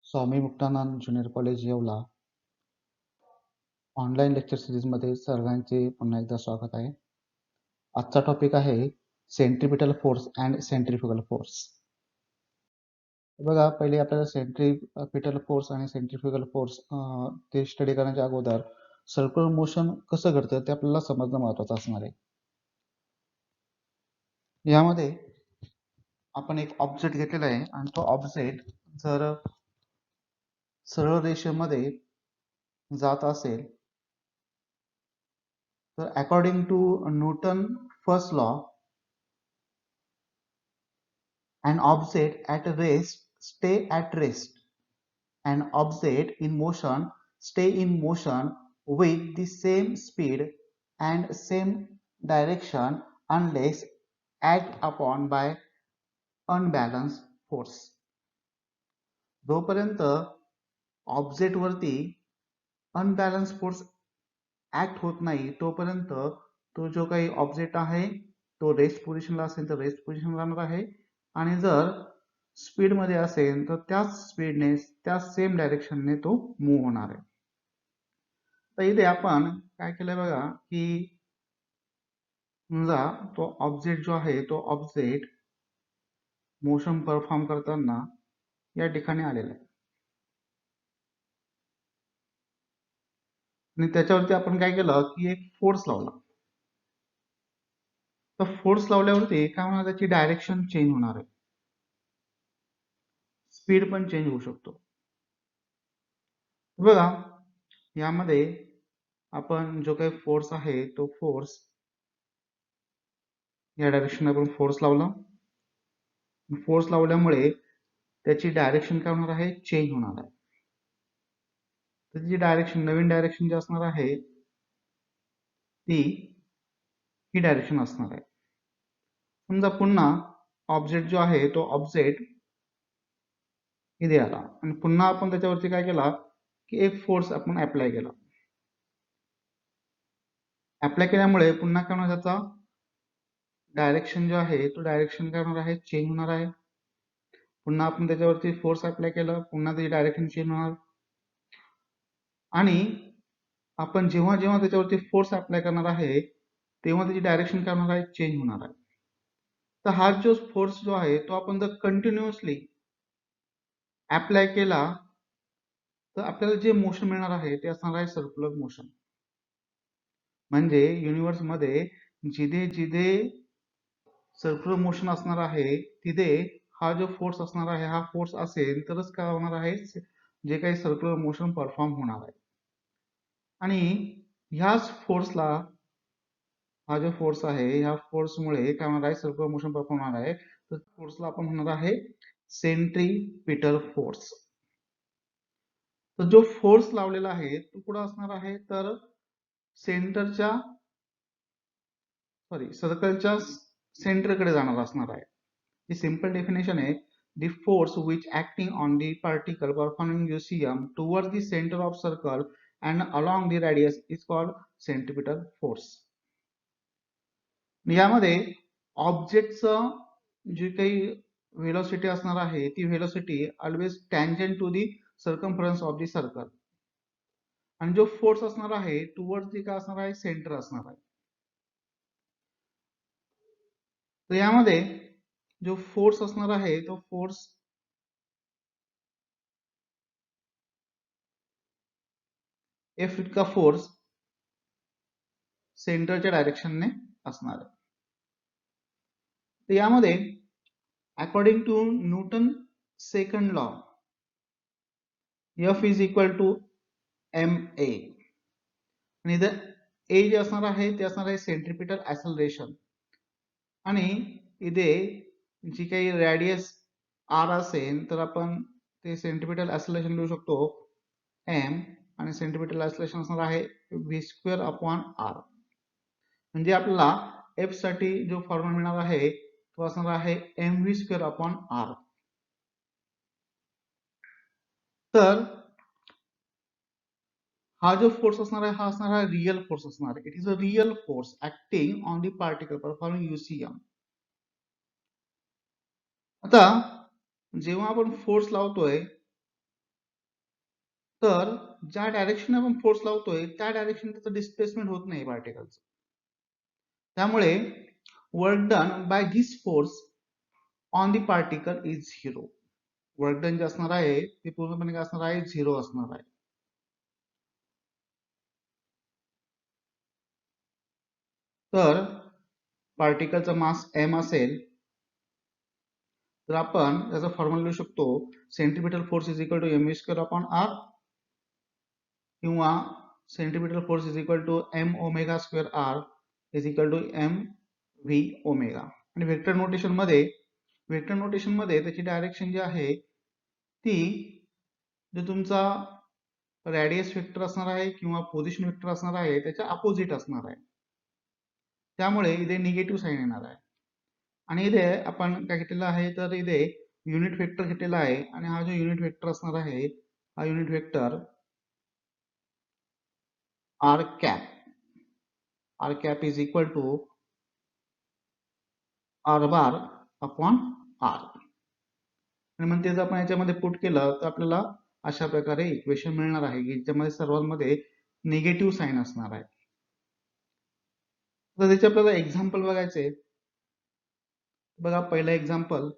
स्वामी Muktanand junior college Yeola online lecture सिरीजमध्ये सर्वांचे पुन्हा एकदा स्वागत आहे. आजचा टॉपिक आहे centripetal force and centrifugal force. बघा, पहिले आपल्याला सेंट्रिपिटल फोर्स आणि सेंट्रिफ्युगल फोर्स ते स्टडी करण्याच्या अगोदर सर्क्युलर मोशन कसं घडतं ते आपल्याला समजणं महत्त्वाचं असणार आहे. यामध्ये आपण एक ऑब्जेक्ट घेतलेला आहे आणि तो ऑब्जेक्ट जर सरळ रेषेमध्ये जात असेल तर according to Newton first law, an object at rest stay at rest, an object in motion stay in motion with the same speed and same direction unless act upon by unbalanced force. जोपर्यंत object वरती unbalance force act होत नाही तोपर्यंत तो जो काही object आहे तो रेस्ट पोझिशनला असेल तर रेस्ट पोझिशनला राहणार आहे, आणि जर स्पीड मध्ये असेल तर त्याच स्पीडने त्याच सेम डायरेक्शनने तो मूव्ह होणार आहे. तर इथे आपण काय केलंय बघा की समजा तो ऑब्जेक्ट जो आहे तो ऑब्जेक्ट मोशन परफॉर्म करताना या ठिकाणी आलेला आहे आणि त्याच्यावरती आपण काय केलं की एक फोर्स लावला. तर फोर्स लावल्यावरती काय होणार, त्याची डायरेक्शन चेंज होणार आहे, स्पीड पण चेंज होऊ शकतो. बघा, यामध्ये आपण जो काही फोर्स आहे तो फोर्स या डायरेक्शन आपण फोर्स लावला. फोर्स लावल्यामुळे त्याची डायरेक्शन काय होणार आहे, चेंज होणार आहे. त्याची डायरेक्शन, नवीन डायरेक्शन जी असणार आहे ती ही डायरेक्शन असणार आहे. समजा पुन्हा ऑब्जेक्ट जो आहे तो ऑब्जेक्ट इथे आला आणि पुन्हा आपण त्याच्यावरती काय केला की एक फोर्स आपण अप्लाय केला. अप्लाय केल्यामुळे पुन्हा काय होणार, त्याचा डायरेक्शन जो आहे तो डायरेक्शन काय होणार आहे, चेंज होणार आहे. पुन्हा आपण त्याच्यावरती फोर्स अप्लाय केलं, पुन्हा त्याची डायरेक्शन चेंज होणार. आणि आपण जेव्हा जेव्हा त्याच्यावरती फोर्स अप्लाय करणार आहे तेव्हा त्याची डायरेक्शन काय होणार आहे, चेंज होणार आहे. तर हा जो फोर्स जो आहे तो आपण जर कंटिन्युअसली अप्लाय केला तर आपल्याला जे मोशन मिळणार आहे ते असणार आहे सर्क्युलर मोशन. म्हणजे युनिव्हर्स मध्ये जिथे जिथे सर्क्युलर मोशन असणार आहे तिथे हा जो फोर्स असणार आहे हा फोर्स असेल तरच काय होणार आहे, जे काही सर्क्युलर मोशन परफॉर्म होणार आहे. आणि ह्याच फोर्सला, हा जो फोर्स आहे ह्या फोर्समुळे काय होणार आहे, सर्क्युलर मोशन परफॉर्म होणार आहे. तर फोर्सला आपण म्हणणार आहे सेंट्रिपिटल फोर्स. तर जो फोर्स लावलेला आहे तो कुठं असणार आहे, तर सेंटरच्या सर्कलच्या सेंटरकडे जाणार असणार आहे. ही सिंपल डेफिनेशन आहे. The force which acting on the particle performing UCM towards the center of circle and along the radius is called centripetal force. यामध्ये ऑब्जेक्टचं जी काही व्हेलॉसिटी असणार आहे ती velocity always tangent to the circumference of the circle, आणि जो force असणार आहे towards the काय असणार आहे, सेंटर असणार आहे. तर यामध्ये जो फोर्स असणार आहे तो फोर्स एफ इतका फोर्स सेंटरच्या डायरेक्शनने असणार आहे. तर यामध्ये according to Newton second law F is equal to M A, आणि इथं ए जे असणार आहे ते असणार आहे सेंट्रिपिटल ऍक्सलरेशन, आणि इथे जी काही रेडियस आर असेल तर आपण ते सेंट्रिपिटल ऍक्सलरेशन लिहू शकतो एम, आणि सेंट्रिपिटल ऍक्सलरेशन असणार आहे व्ही स्क्वेअर अपॉन आर. म्हणजे आपल्याला एफ साठी जो फॉर्म्युला मिळणार आहे तो असणार आहे M V square upon R. तर हा जो फोर्स असणार आहे हा असणार आहे रियल फोर्स असणार आहे. It is a real force acting on the particle performing UCM. आता जेव्हा आपण फोर्स लावतोय तर ज्या डायरेक्शन आपण फोर्स लावतोय त्या डायरेक्शन त्याचं डिस्प्लेसमेंट होत नाही पार्टिकलचं. त्यामुळे work done by this force on the particle is zero. Work done जे असणार आहे ते पूर्णपणे काय असणार आहे, झिरो असणार आहे. तर पार्टिकलचा मास m असेल तर आपण त्याचा फॉर्म्युला लिहू शकतो, centripetal force is equal to mv² upon r किंवा centripetal force is equal to m omega square r is equal to mv omega. आणि वेक्टर नोटेशन मध्ये त्याची डायरेक्शन जी आहे ती जो तुमचा रेडियस वेक्टर असणार आहे किंवा पोझिशन वेक्टर असणार आहे त्याच्या अपोजिट असणार आहे. त्यामुळे इथे निगेटिव्ह साईन येणार आहे. आणि इथे आपण काय घेतलेलं आहे तर इथे युनिट वेक्टर घेतलेला आहे आणि हा जो युनिट वेक्टर असणार आहे हा unit vector r cap is equal to r bar upon r. आणि मग तेच आपण याच्यामध्ये पुट केलं तर आपल्याला अशा प्रकारे इक्वेशन मिळणार आहे की ज्यामध्ये सर्वांमध्ये निगेटिव्ह साईन असणार आहे. तर त्याचे आपल्याला एक्झाम्पल बघायचे. बघा पहिलं example,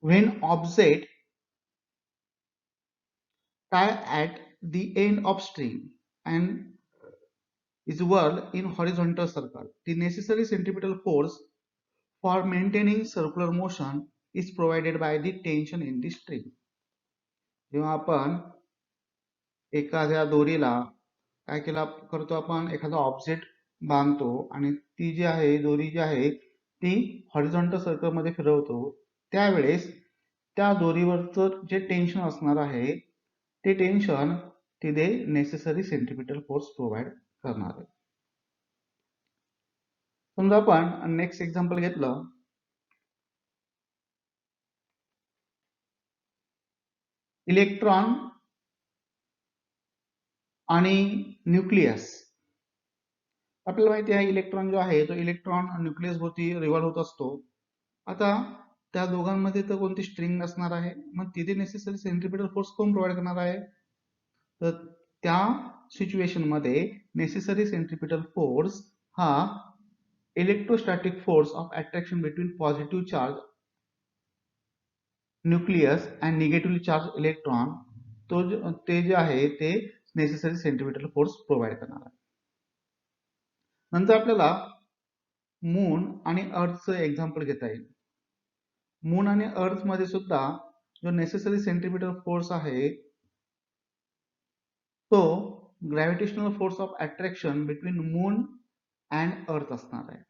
when object tie at the end of string and is whirled in horizontal circle, the necessary centripetal force for maintaining circular motion is provided by the tension in the string. जेव्हा आपण एखाद्या दोरीला काय करतो, आपण एखादा object बांधतो आणि ती जी आहे दोरी जी आहे ती हॉरिझॉन्टल सर्कल मध्ये फिरवतो, त्यावेळेस त्या दोरीवरचं जे टेन्शन असणार आहे ते टेन्शन तिथे नेसेसरी सेंट्रिपिटल फोर्स प्रोव्हाइड करणार आहे. समजा आपण नेक्स्ट एक्झाम्पल घेतलं, इलेक्ट्रॉन आणि न्यूक्लियस. आपल्याला माहिती आहे इलेक्ट्रॉन जो आहे तो इलेक्ट्रॉन न्यूक्लियस भोवती रिव्हॉल्व होत असतो. आता त्या दोघांमध्ये तर कोणती स्ट्रिंग असणार आहे, मग तिथे नेसेसरी सेंट्रिपिटल फोर्स कोण प्रोव्हाइड करणार आहे, तर त्या सिच्युएशन मध्ये नेसेसरी सेंट्रिपिटल फोर्स हा electrostatic force of attraction between positive charge nucleus and negatively charge electron ते जे आहे ते नेसेसरी सेंट्रिपिटल फोर्स प्रोव्हाइड करणार आहे. नंतर आपल्याला मून आणि अर्थचं एक्झाम्पल घेता येईल. मून आणि अर्थ मध्ये सुद्धा जो नेसेसरी सेंट्रिपिटल फोर्स आहे तो gravitational force of attraction between moon and अर्थ असणार आहे.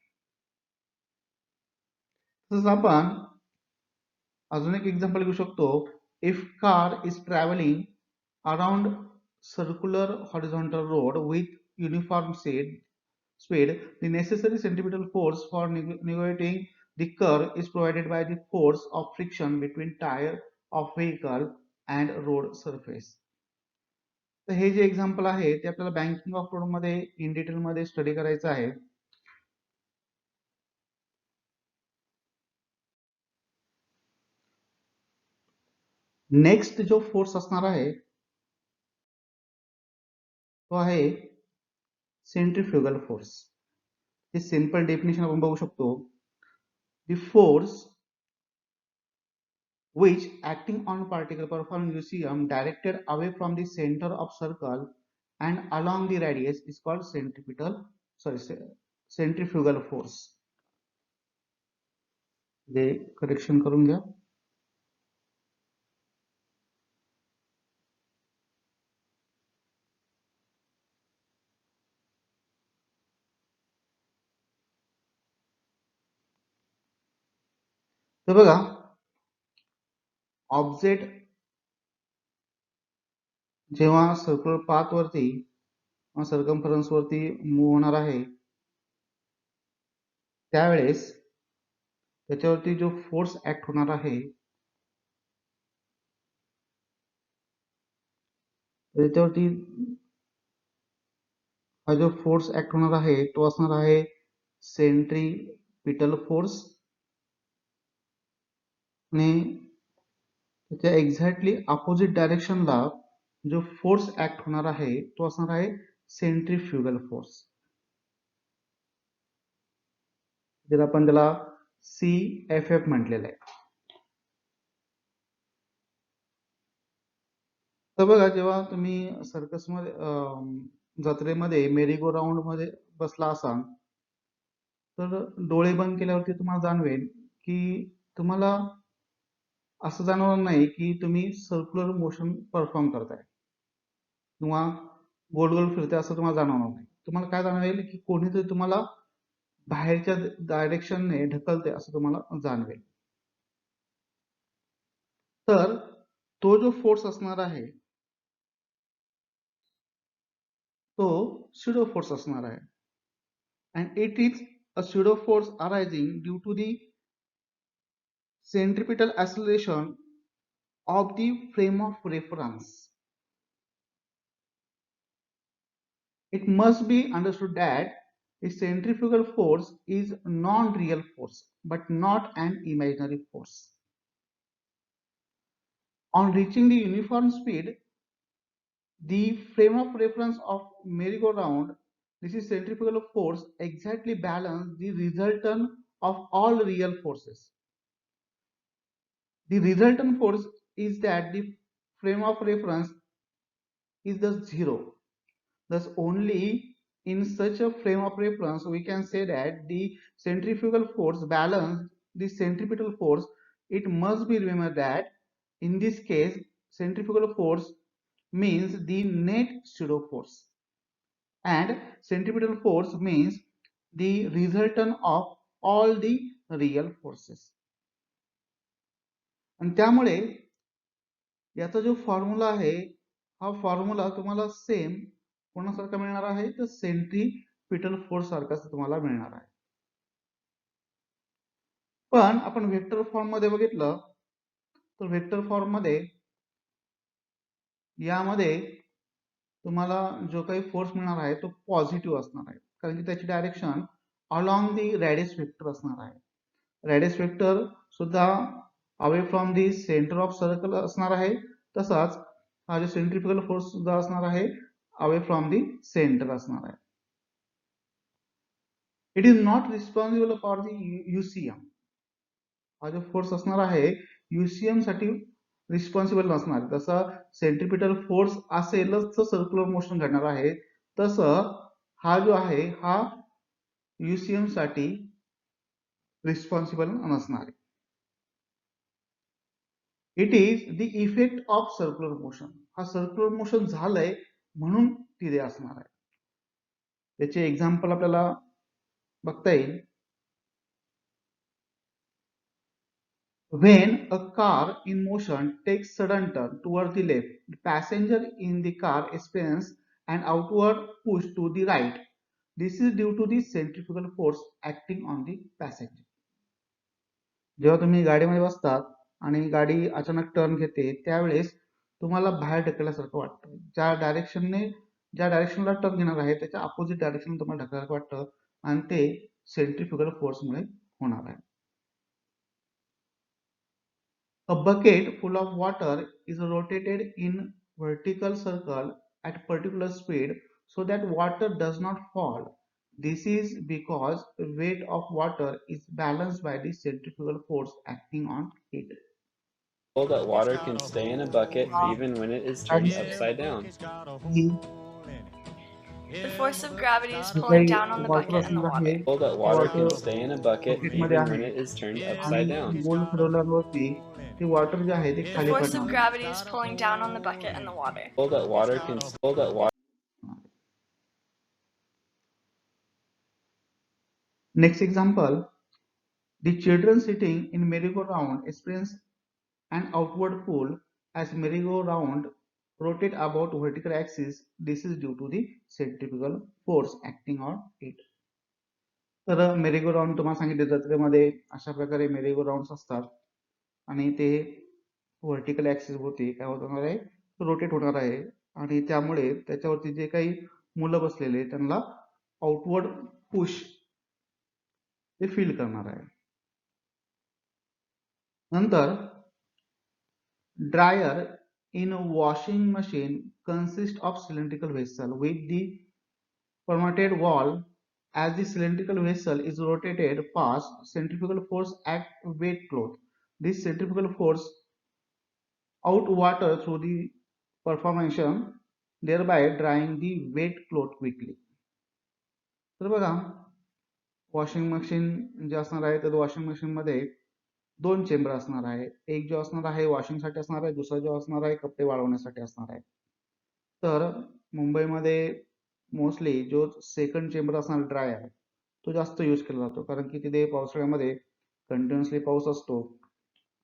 तसंच आपण अजून एक एक्झाम्पल घेऊ शकतो, if car is travelling around circular horizontal road with uniform speed, the necessary centripetal force for negating the curve is provided by the force of friction between tire of vehicle and road surface. तर हे जे example आहे ते आपल्याला banking of road मध्ये in detail मध्ये study करायचं आहे. नेक्स्ट जो फोर्स असणार आहे तो आहे सेंट्रिफ्युगल फोर्स. हे सिंपल डेफिनेशन आपण बघू शकतो, the force which acting on particle performing UCM directed away from the center of circle and along the radius is called centrifugal force. जे करेक्शन करून घ्या. तर बघा, ऑब्जेक्ट जेव्हा सर्क्युलर पाथ वरती सर्कम्फरन्स वरती मूव्ह होणार आहे त्यावेळेस त्याच्यावरती जो फोर्स ऍक्ट होणार आहे त्याच्यावरती हा जो फोर्स ऍक्ट होणार आहे तो असणार आहे सेंट्रिपिटल फोर्स. आणि त्याच्या एक्झॅक्टली अपोजिट डायरेक्शनला जो फोर्स ऍक्ट होणार आहे तो असणार आहे सेंट्रीफ्युगल फोर्स, ज्याला आपण त्याला CFF म्हटलेलं आहे. तर बघा, जेव्हा तुम्ही सर्कसमध्ये जत्रेमध्ये मेरी गो राऊंड मध्ये बसला असाल तर डोळे बंद केल्यावरती तुम्हाला जाणवेल की तुम्हाला असं जाणवणार नाही की तुम्ही सर्क्युलर मोशन परफॉर्म करताय किंवा गोल गोल फिरताय असं तुम्हाला जाणवणार नाही. तुम्हाला काय जाणवेल की कोणीतरी तुम्हाला बाहेरच्या डायरेक्शनने ढकलते असं तुम्हाला जाणवेल. तर तो जो फोर्स असणार आहे तो pseudo force असणार आहे, and it is a pseudo force arising due to the centripetal acceleration of the frame of reference. It must be understood that a centrifugal force is non-real force but not an imaginary force. On reaching the uniform speed, the frame of reference of merry-go-round, this is centrifugal force, exactly balance the resultant of all real forces. The resultant force is that the frame of reference is the zero. Thus, only in such a frame of reference we can say that the centrifugal force balance the centripetal force. It must be remembered that in this case centrifugal force means the net pseudo force and centripetal force means the resultant of all the real forces. आणि त्यामुळे याचा जो formula आहे हा formula तुम्हाला same कोणासारखा मिळणार आहे तर सेंट्रीपिटल फोर्स सारखाच तुम्हाला मिळणार आहे. पण आपण वेक्टर फॉर्म मध्ये बघितलं तर वेक्टर फॉर्म मध्ये यामध्ये तुम्हाला जो काही फोर्स मिळणार आहे तो पॉझिटिव्ह असणार आहे, कारण की त्याची direction along the radius vector असणार आहे. रॅडियस वेक्टर सुद्धा away from the centre of circle असणार आहे, तसाच हा जो सेंट्रिफ्युगल फोर्स सुद्धा असणार आहे अवे फ्रॉम दी सेंटर असणार आहे. It is not responsible for the UCM. हा जो फोर्स असणार आहे UCM साठी रिस्पॉन्सिबल नसणार. जसं सेंट्रिपिटल फोर्स असेलच तर सर्क्युलर मोशन घडणार आहे, तसं हा जो आहे हा UCM साठी रिस्पॉन्सिबल नसणार आहे. It is the effect of circular motion. हा सर्क्युलर मोशन झालंय म्हणून तिथे असणार आहे. त्याचे एक्झाम्पल आपल्याला बघता येईल. When a car in motion takes sudden turn toward the left, the passenger in the car experiences an outward push to the right. This is due to the centrifugal force acting on the passenger. जेव्हा तुम्ही गाडीमध्ये बसतात आणि गाडी अचानक turn घेते त्यावेळेस तुम्हाला बाहेर ढकलल्यासारखं वाटतं. ज्या डायरेक्शनला टर्न घेणार आहे त्याच्या अपोजिट डायरेक्शन तुम्हाला ढकलायला वाटतं आणि ते सेंट्रिफ्युगल फोर्समुळे होणार आहे. A bucket full of water is rotated in vertical circle at particular speed so that water does not fall. This is because the weight of water is balanced by the centrifugal force acting on it. That water can stay in a bucket even when it is turned upside down. The force of gravity is pulling down on the bucket and the water. That water can stay in a bucket बकेटमध्ये even आहे when it is turned आणि upside down. गोल फिरवल्यावरती ते water जे आहे ते The खाली force of पडणार. gravity is pulling down on the bucket and the water. That water can that water. Next example, the children sitting in merry-go-round experience an outward pull as merry-go-round rotate about vertical axis. This is due to the centrifugal force acting on it. तर मेरी-गो-राऊंड तुम्हाला सांगितले जत्रेमध्ये अशा प्रकारे मेरी-गो-राऊंड्स असतात आणि ते vertical axis होती काय होणार आहे रोटेट होणार आहे आणि त्यामुळे त्याच्यावरती जे काही मुलं बसलेले त्यांना आउटवर्ड पुश ते फील करणार आहे. नंतर dryer in a washing machine consists of cylindrical vessel with the perforated wall. As the cylindrical vessel is rotated fast, centrifugal force act wet cloth. This centrifugal force out water through the perforation, thereby drying the wet cloth quickly. तर बघा, washing machine जे असणार आहे तर washing machine मध्ये दोन chamber असणार आहे. एक जो असणार आहे वॉशिंग साठी असणार आहे, दुसरा जो असणार आहे कपडे वाळवण्यासाठी असणार आहे. तर मुंबईमध्ये मोस्टली जो सेकंड चेंबर असणार ड्रायर तो जास्त यूज केला जातो, कारण की तिथे पावसाळ्यामध्ये कंटिन्युअसली पाऊस असतो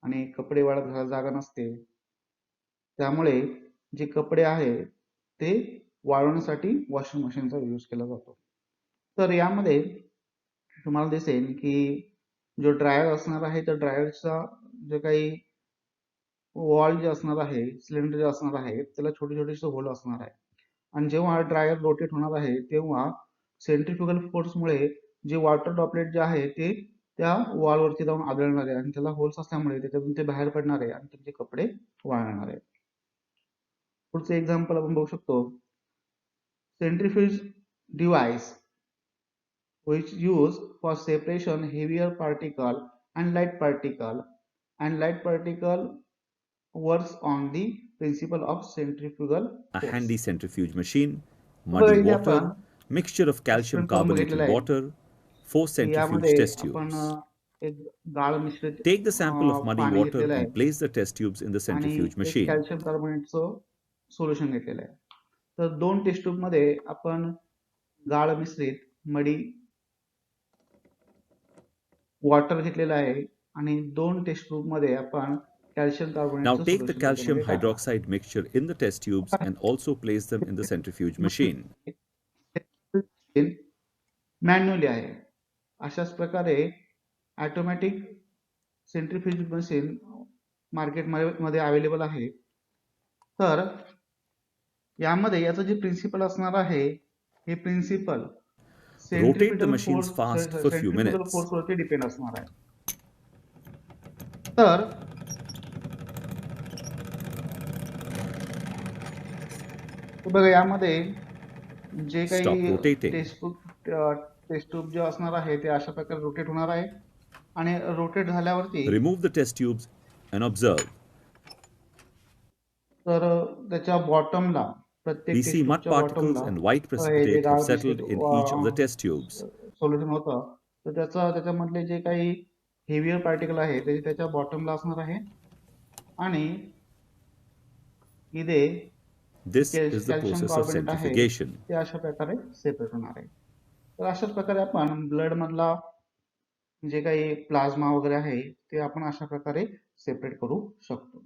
आणि कपडे वाळत घालायला जागा नसते. त्यामुळे जे कपडे आहेत ते वाळवण्यासाठी वॉशिंग मशीनचा यूज केला जातो. तर यामध्ये तुम्हाला दिसेल की जो ड्रायर असणार आहे तर ड्रायरचा जे काही वॉल जे असणार आहे, सिलेंडर जे असणार आहे त्याला छोटे छोटेसे होल असणार आहे. आणि जेव्हा ड्रायर रोटेट होणार आहे तेव्हा सेंट्रिफ्युगल फोर्समुळे जे वॉटर ड्रॉपलेट जे आहे ते त्या वॉलवरती जाऊन आदळणार आहे आणि त्याला होल्स असल्यामुळे त्याच्यातून ते बाहेर पडणार आहे आणि तुमचे कपडे वाळणार आहे. पुढचे एक्झाम्पल आपण बघू शकतो. सेंट्रिफ्यूज device which used for separation heavier particle and light particle works on the principle of centrifugal A force. handy centrifuge machine, बघा muddy इथे water, आपण mixture of calcium एक्सपेरिमेंट करून carbonate बघितलेलं and आहे water, 4 की centrifuge यामध्ये test आपण tubes. एक गाळ मिश्रित Take the sample of muddy पाणी water घेतलेलं आहे and place the test tubes in the आणि centrifuge एक machine. कॅल्शियम कार्बोनेटचं सोल्युशन घेतलेलं आहे. तर दोन टेस्ट ट्यूब मध्ये आपण गाळ मिश्रित मडी वॉटर घेतलेलं आहे आणि दोन टेस्ट ट्यूब मध्ये आपण calcium Now कार्बोनेटचं take the solution calcium त्याच्यामध्ये टाकणार. hydroxide mixture in the test tubes and also place them in the centrifuge machine. Manually आहे. अशाच प्रकारे ऑटोमॅटिक सेंट्रिफ्यूज मशीन मार्केट मध्ये अवेलेबल आहे. तर यामध्ये याचं जे प्रिन्सिपल असणार आहे हे principle Rotate the machines fast for few minutes. Force वरती डिपेंड असणार आहे. तर बघा यामध्ये जे Stop काही rotating. टेस्ट ट्यूब जे असणार आहे ते अशा प्रकारे रोटेट होणार आहे आणि रोटेट झाल्यावरती Remove the test tubes and observe. तर त्याच्या बॉटमला प्रत्येक We टेस्ट see mud ट्यूबच्या particles बॉटमला and white हे जे precipitate गाळ have settled in each of the test tubes. Solution होतं तर त्याच्यामधले जे काही हेवियर पार्टिकल आहे ते त्याच्या बॉटमला असणार आहे आणि इथे This is the calcium process of carbonate आहे centrifugation. ते अशा प्रकारे सेपरेट होणार आहे. तर अशाच प्रकारे आपण ब्लड मधला जे काही प्लाझ्मा वगैरे आहे ते आपण अशा प्रकारे सेपरेट करू शकतो.